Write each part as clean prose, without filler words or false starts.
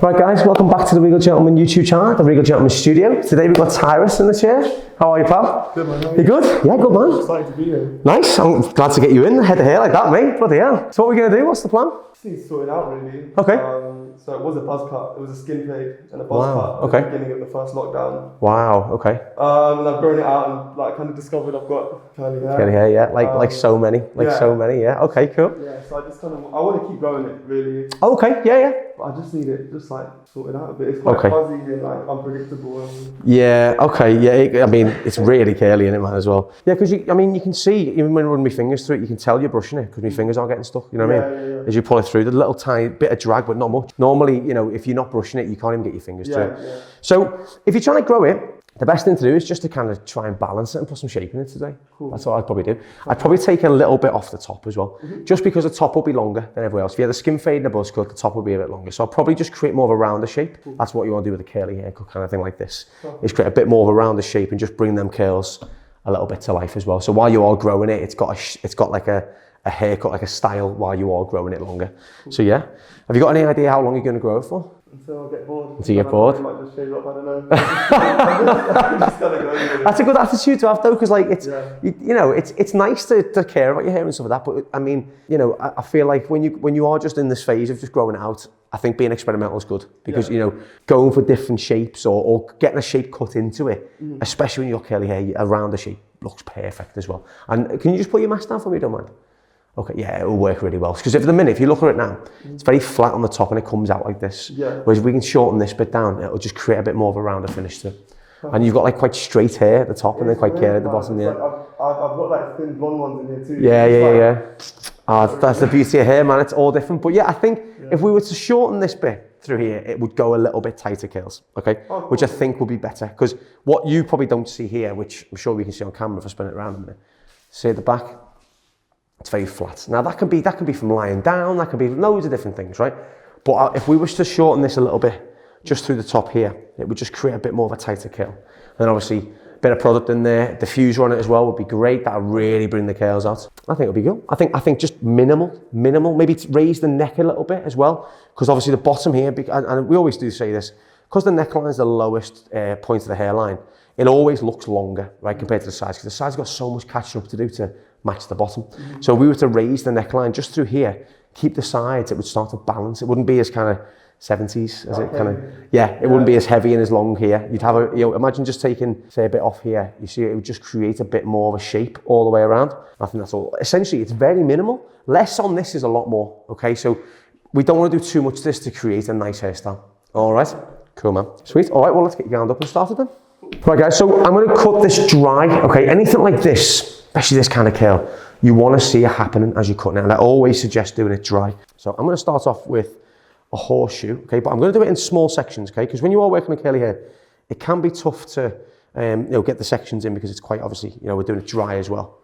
Right guys, welcome back to the Regal Gentleman YouTube channel, the Regal Gentleman Studio. Today we've got Tyrus in the chair. How are you, pal? Good, man. You good? Yeah, good, man. Excited to be here. Nice. I'm glad to get you in, head to hair like that, mate. Bloody hell. So what are we going to do? What's the plan? Just sorted out, really. Okay. So it was a buzz cut. It was a skin fade and a buzz cut at the beginning of the first lockdown. Wow, okay. And I've grown it out and like kind of discovered I've got curly hair. Curly hair, yeah. Like so many. Yeah. Okay, cool. Yeah, so I just kind of, I want to keep growing it, really. Okay, yeah. But I just need it just like sorted out a bit. It's quite fuzzy and like unpredictable. Yeah, okay, yeah. I mean, it's really curly in it, man, as well. Yeah, because you can see, even when I run my fingers through it, you can tell you're brushing it because my fingers are getting stuck, you know what I mean? Yeah. As you pull it through, there's a little tiny bit of drag, but not much. Normally, you know, if you're not brushing it, you can't even get your fingers through it. Yeah. So, if you're trying to grow it, the best thing to do is just to kind of try and balance it and put some shape in it today. Cool. That's what I'd probably do. I'd probably take a little bit off the top as well, just because the top will be longer than everywhere else. If you had a skin fade and a buzz cut, the top will be a bit longer. So I'll probably just create more of a rounder shape. Cool. That's what you want to do with a curly haircut kind of thing like this, is create a bit more of a rounder shape and just bring them curls a little bit to life as well. So while you are growing it, it's got like a haircut, like a style while you are growing it longer. Cool. So yeah, have you got any idea how long you're going to grow it for? Until I get bored. Until you get bored? I might just shave up, I don't know. I'm just gonna go with it. That's a good attitude to have though, because like it's, you know, it's nice to care about your hair and stuff like that, but I mean, you know, I feel like when you are just in this phase of just growing it out, I think being experimental is good because, you know, going for different shapes or getting a shape cut into it, especially when you're curly hair, a rounder shape looks perfect as well. And can you just put your mask down for me, don't mind? Okay, yeah, it will work really well. Because if you look at it now, it's very flat on the top and it comes out like this. Yeah. Whereas if we can shorten this bit down, it'll just create a bit more of a rounder finish to it. And you've got like quite straight hair at the top and then quite curly at the bottom. Yeah. Like I've got like thin blonde ones in here too. Yeah. That's the beauty of hair, man. It's all different. But yeah, I think if we were to shorten this bit through here, it would go a little bit tighter curls, okay? Oh, cool. Which I think will be better. Because what you probably don't see here, which I'm sure we can see on camera if I spin it around a minute, see at the back, it's very flat. Now that can be from lying down, that can be loads of different things, right? But if we was to shorten this a little bit, just through the top here, it would just create a bit more of a tighter curl. And then obviously, a bit of product in there, diffuser on it as well would be great. That would really bring the curls out. I think it would be good. I think just minimal, maybe raise the neck a little bit as well. Because obviously the bottom here, and we always do say this, because the neckline is the lowest point of the hairline, it always looks longer, right, compared to the sides, because the sides got so much catching up to do to match the bottom. So if we were to raise the neckline just through here, keep the sides, it would start to balance. It wouldn't be as kind of 70s, as it kind of, it wouldn't be as heavy and as long here. You'd have imagine just taking, say, a bit off here, you see, it would just create a bit more of a shape all the way around. I think that's all. Essentially, it's very minimal. Less on this is a lot more, okay? So we don't want to do too much of this to create a nice hairstyle. All right? Cool, man. Sweet. All right, well, let's get you gowned up and started then. Right, guys, so I'm going to cut this dry, okay? Anything like this, especially this kind of curl, you want to see it happening as you cut it. And I always suggest doing it dry. So I'm going to start off with a horseshoe, okay? But I'm going to do it in small sections, okay? Because when you are working with curly hair, it can be tough to, get the sections in because it's quite obviously, we're doing it dry as well.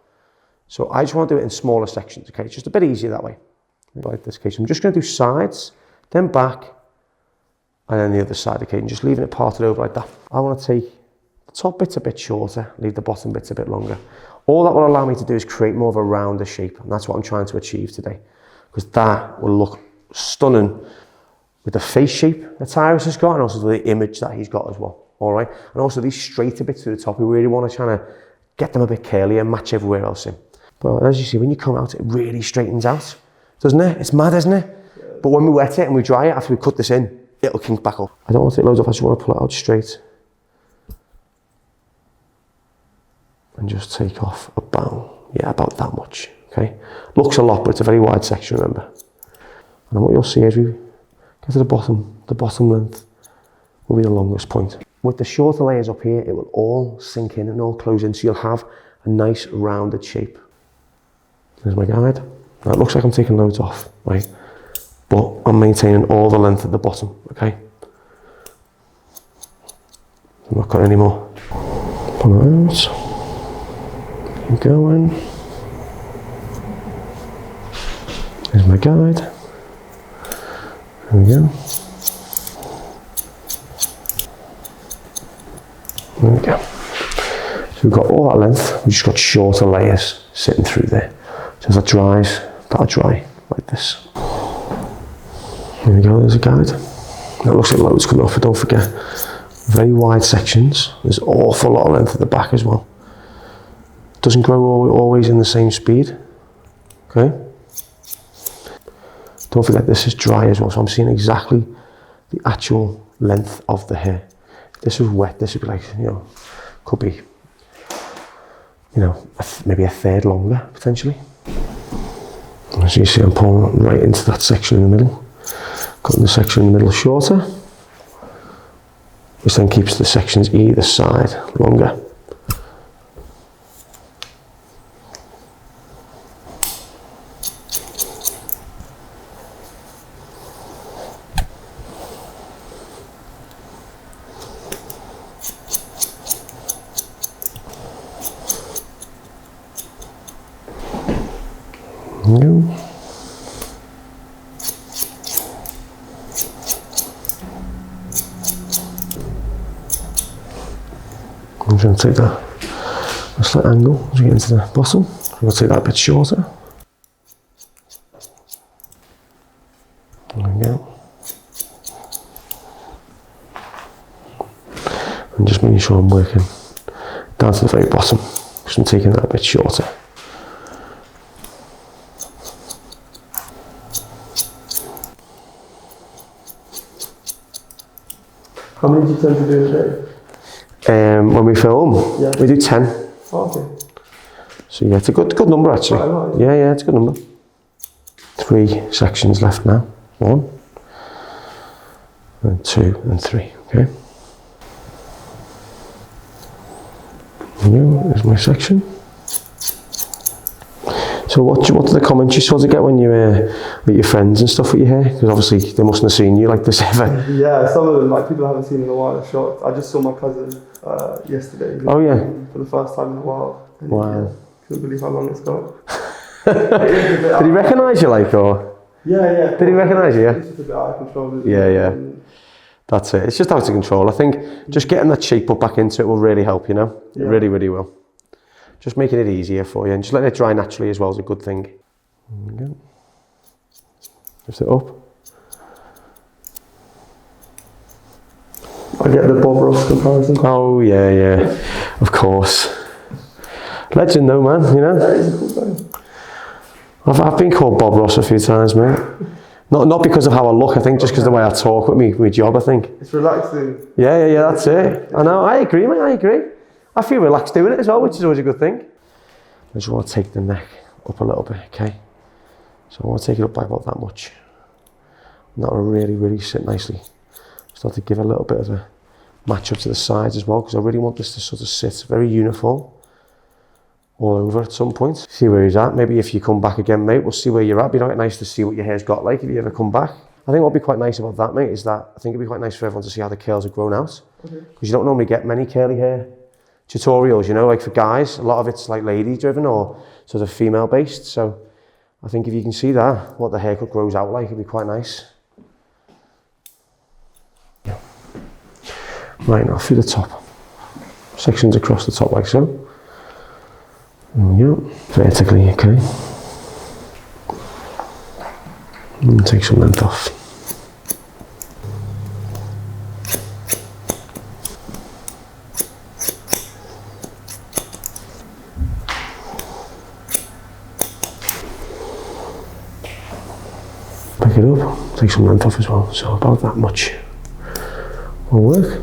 So I just want to do it in smaller sections, okay? It's just a bit easier that way. Like this case, I'm just going to do sides, then back, and then the other side, okay? And just leaving it parted over like that. I want to take the top bits a bit shorter, leave the bottom bits a bit longer. All that will allow me to do is create more of a rounder shape, and that's what I'm trying to achieve today. Because that will look stunning with the face shape that Tyrus has got, and also the image that he's got as well, all right? And also these straighter bits to the top, we really want to try to get them a bit curly and match everywhere else in. But as you see, when you come out, it really straightens out, doesn't it? It's mad, isn't it? Yeah. But when we wet it and we dry it, after we cut this in, it'll kink back up. I don't want to take loads off, I just want to pull it out straight. And just take off about that much, okay? Looks a lot, but it's a very wide section, remember? And what you'll see is we get to the bottom length will be the longest point. With the shorter layers up here, it will all sink in and all close in, so you'll have a nice rounded shape. There's my guide. Now it looks like I'm taking loads off, right? But I'm maintaining all the length at the bottom, okay? I'm not cutting any more. Pull it out. Keep going. There's my guide. There we go. There we go. So we've got all that length, we've just got shorter layers sitting through there. So as that dries, that'll dry like this. There we go, there's a guide. That looks like loads coming off, but don't forget, very wide sections. There's an awful lot of length at the back as well. Doesn't grow always in the same speed, okay? Don't forget this is dry as well, so I'm seeing exactly the actual length of the hair. If this was wet, this would be like, you know, could be, you know, maybe a third longer, potentially. As you see, I'm pulling right into that section in the middle, cutting the section in the middle shorter, which then keeps the sections either side longer. I'm going to take a slight angle as we get into the bottom. I'm going to take that a bit shorter. There we go. And just making sure I'm working down to the very bottom, because I'm taking that a bit shorter. How many do you tend to do a day? When we film, we do 10. Oh, okay. So yeah, it's a good number actually. Quite a lot, yeah, it's a good number. 3 sections left now. 1, and 2, and 3. Okay. There's my section. So what are the comments you sort of get when you with your friends and stuff with your hair? Because obviously they mustn't have seen you like this ever. Yeah, some of them, like people I haven't seen in a while, are shocked. I just saw my cousin yesterday. Oh yeah. For the first time in a while. And wow. Couldn't believe how long it's got. Did he recognise you like, or? Yeah. Did he recognise you? It's just a bit out of control. Yeah. That's it. It's just out of control. I think just getting that shape up back into it will really help, you know? Yeah. It really, really will. Just making it easier for you, and just letting it dry naturally as well is a good thing. There we go. Lift it up. I get the Bob Ross comparison. Oh yeah, of course. Legend though, man, you know? That is a cool thing. I've been called Bob Ross a few times, mate. Not because of how I look, I think just because of the way I talk with my job, I think. It's relaxing. Yeah, that's it. I know, I agree, mate, I agree. I feel relaxed doing it as well, which is always a good thing. I just want to take the neck up a little bit, okay? So I want to take it up by about that much. And that will really, really sit nicely. Start to give a little bit of a match up to the sides as well, because I really want this to sort of sit very uniform all over at some point. See where he's at. Maybe if you come back again, mate, we'll see where you're at. It'd be quite nice to see what your hair's got like if you ever come back. I think what'd be quite nice about that, mate, is that I think it'd be quite nice for everyone to see how the curls have grown out. Because you don't normally get many curly hair tutorials, you know, like for guys, a lot of it's like lady driven or sort of female based. So I think if you can see that, what the haircut grows out like, it'd be quite nice. Right, now through the top. Sections across the top like so. There we go. Vertically, okay. And take some length off. Pick it up, take some length off as well, so about that much will work.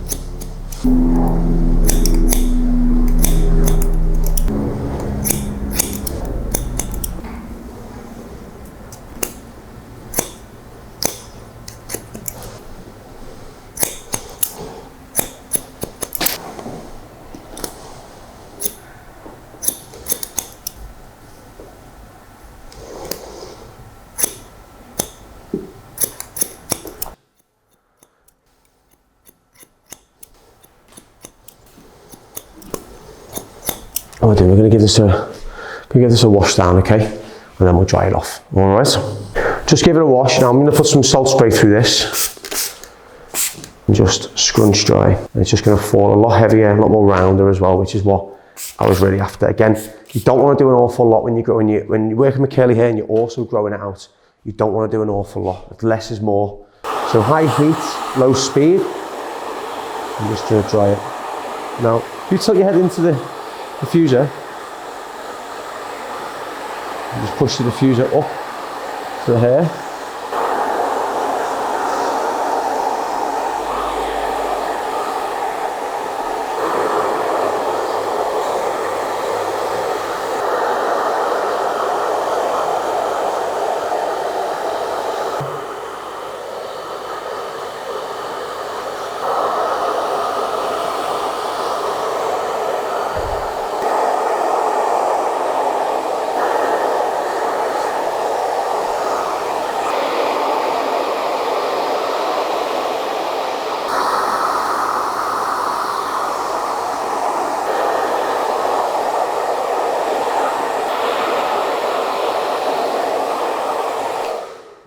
We're going to give this a wash down, okay, and then we'll dry it off. All right, just give it a wash. Now I'm going to put some salt spray through this and just scrunch dry. And it's just going to fall a lot heavier, a lot more rounder as well, which is what I was really after. Again, you don't want to do an awful lot when you're working with curly hair and you're also growing it out. You don't want to do an awful lot. Less is more. So high heat, low speed. I'm just going to dry it. Now, you tilt your head into the diffuser. And just push the diffuser up to the hair.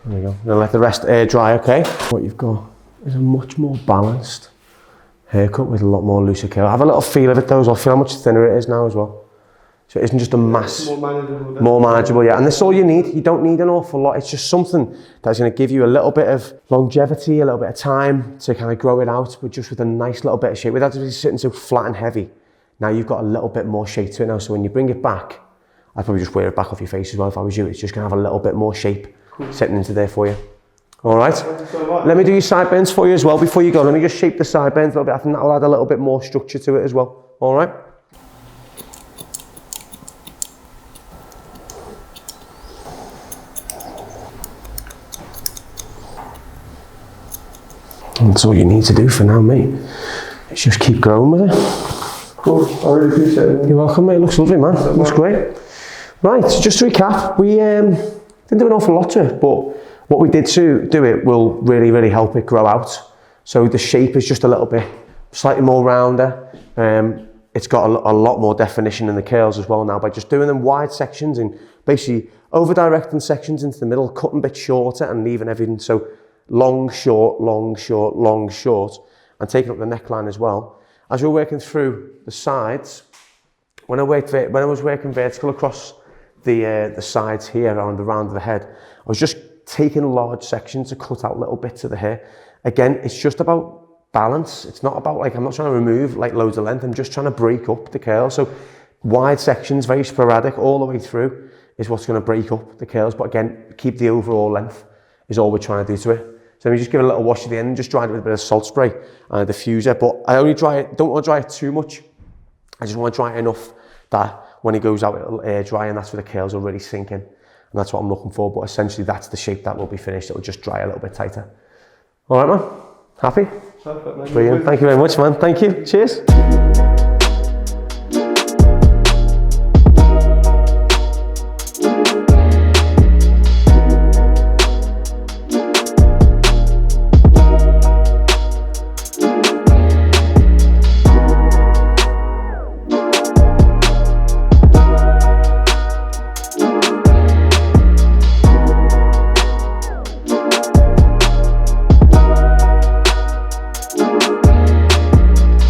There we go. I'm going to let the rest air dry, okay? What you've got is a much more balanced haircut with a lot more looser curl. Have a little feel of it though as well. Feel how much thinner it is now as well. So it isn't just a mass. More manageable. More manageable, yeah. And that's all you need. You don't need an awful lot. It's just something that's going to give you a little bit of longevity, a little bit of time to kind of grow it out, but just with a nice little bit of shape. Without it sitting so flat and heavy. Now you've got a little bit more shape to it now. So when you bring it back, I'd probably just wear it back off your face as well if I was you. It's just going to have a little bit more shape sitting into there for you. All right. Let me do your sideburns for you as well before you go. Let me just shape the sideburns a little bit. I think that'll add a little bit more structure to it as well. All right. That's all you need to do for now, mate. It's just keep growing with it. Cool. I really appreciate it. You're welcome, mate. It looks lovely, man. It looks great. Right. So just to recap, we didn't do an awful lot to it, but what we did to do it will really, really help it grow out. So the shape is just a little bit slightly more rounder. It's got a lot more definition in the curls as well now by just doing them wide sections and basically over directing sections into the middle, cutting bits shorter and leaving everything so long, short, long, short, long, short, and taking up the neckline as well. As we're working through the sides, when I was working vertical across the sides here around the round of the head, I was just taking large sections to cut out little bits of the hair. Again, it's just about balance. It's not about I'm not trying to remove loads of length. I'm just trying to break up the curl. So wide sections, very sporadic all the way through is what's going to break up the curls. But again, keep the overall length is all we're trying to do to it. So let me just give it a little wash at the end and just dry it with a bit of salt spray and a diffuser. But I only don't want to dry it too much. I just want to dry it enough that when it goes out, it'll air dry, and that's where the curls will really sink in. And that's what I'm looking for. But essentially, that's the shape that will be finished. It'll just dry a little bit tighter. All right, man? Happy? Perfect, man. Brilliant. Thank you very much, man. Thank you. Cheers.